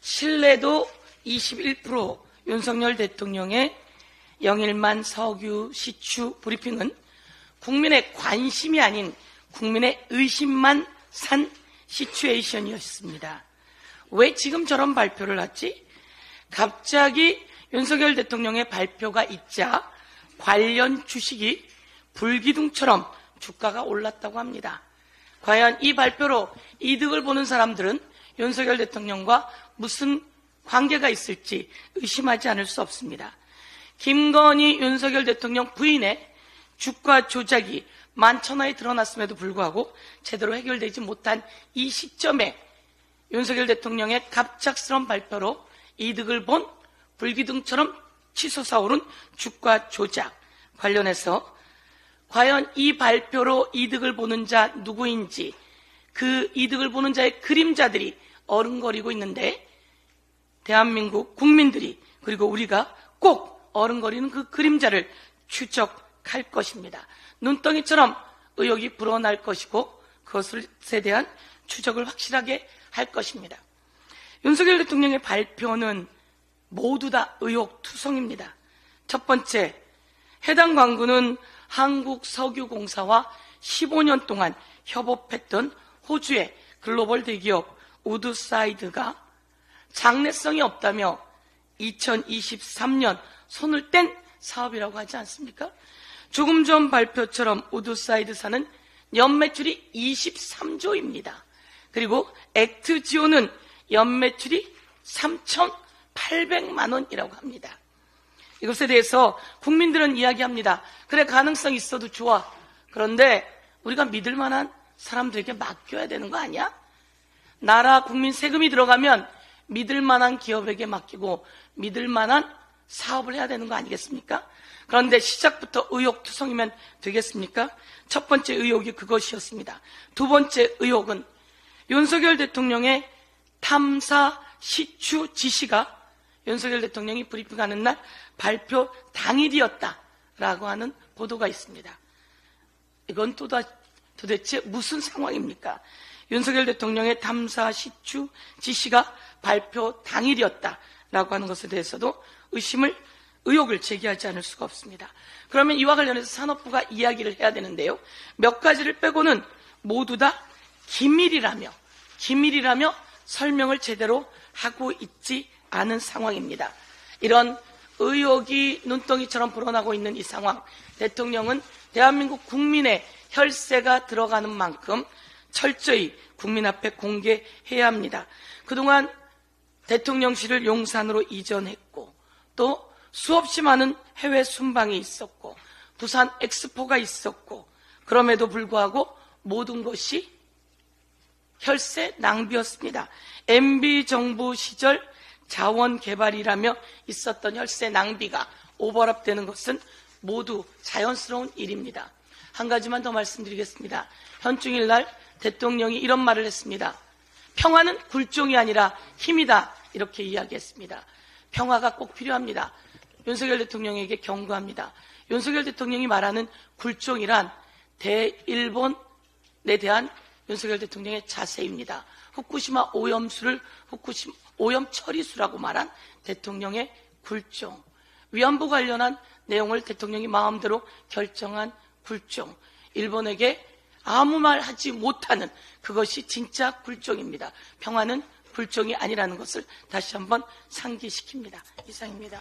신뢰도 21% 윤석열 대통령의 영일만 석유 시추 브리핑은 국민의 관심이 아닌 국민의 의심만 산 시츄에이션이었습니다. 왜 지금 저런 발표를 하지? 갑자기 윤석열 대통령의 발표가 있자 관련 주식이 불기둥처럼 주가가 올랐다고 합니다. 과연 이 발표로 이득을 보는 사람들은 윤석열 대통령과 무슨 관계가 있을지 의심하지 않을 수 없습니다. 김건희 윤석열 대통령 부인의 주가 조작이 만천하에 드러났음에도 불구하고 제대로 해결되지 못한 이 시점에 윤석열 대통령의 갑작스러운 발표로 이득을 본 불기둥처럼 치솟아 오른 주가 조작 관련해서 과연 이 발표로 이득을 보는 자 누구인지, 그 이득을 보는 자의 그림자들이 어른거리고 있는데 대한민국 국민들이 그리고 우리가 꼭 어른거리는 그 그림자를 추적할 것입니다. 눈덩이처럼 의혹이 불어날 것이고 그것에 대한 추적을 확실하게 할 것입니다. 윤석열 대통령의 발표는 모두 다 의혹투성입니다. 첫 번째, 해당 광구는 한국석유공사와 15년 동안 협업했던 호주의 글로벌 대기업 우드사이드가 장래성이 없다며 2023년 손을 뗀 사업이라고 하지 않습니까? 조금 전 발표처럼 우드사이드사는 연매출이 23조입니다. 그리고 액트지오는 연매출이 3,800만 원이라고 합니다. 이것에 대해서 국민들은 이야기합니다. 그래, 가능성이 있어도 좋아. 그런데 우리가 믿을 만한 사람들에게 맡겨야 되는 거 아니야? 나라 국민 세금이 들어가면 믿을 만한 기업에게 맡기고 믿을 만한 사업을 해야 되는 거 아니겠습니까? 그런데 시작부터 의혹투성이면 되겠습니까? 첫 번째 의혹이 그것이었습니다. 두 번째 의혹은 윤석열 대통령의 탐사 시추 지시가 윤석열 대통령이 브리핑하는 날 발표 당일이었다라고 하는 보도가 있습니다. 이건 도대체 무슨 상황입니까? 윤석열 대통령의 탐사 시추 지시가 발표 당일이었다라고 하는 것에 대해서도 의혹을 제기하지 않을 수가 없습니다. 그러면 이와 관련해서 산업부가 이야기를 해야 되는데요. 몇 가지를 빼고는 모두 다 기밀이라며 설명을 제대로 하고 있지 않은 상황입니다. 이런 의혹이 눈덩이처럼 불어나고 있는 이 상황, 대통령은 대한민국 국민의 혈세가 들어가는 만큼 철저히 국민 앞에 공개해야 합니다. 그동안 대통령실을 용산으로 이전했고 또 수없이 많은 해외 순방이 있었고 부산 엑스포가 있었고 그럼에도 불구하고 모든 것이 혈세 낭비였습니다. MB 정부 시절 자원개발이라며 있었던 혈세 낭비가 오버랩되는 것은 모두 자연스러운 일입니다. 한 가지만 더 말씀드리겠습니다. 현충일 날 대통령이 이런 말을 했습니다. 평화는 굴종이 아니라 힘이다, 이렇게 이야기했습니다. 평화가 꼭 필요합니다. 윤석열 대통령에게 경고합니다. 윤석열 대통령이 말하는 굴종이란 대일본에 대한 윤석열 대통령의 자세입니다. 후쿠시마 오염수를 오염 처리수라고 말한 대통령의 굴종, 위안부 관련한 내용을 대통령이 마음대로 결정한 굴종, 일본에게 아무 말 하지 못하는 그것이 진짜 굴종입니다. 평화는 굴종이 아니라는 것을 다시 한번 상기시킵니다. 이상입니다.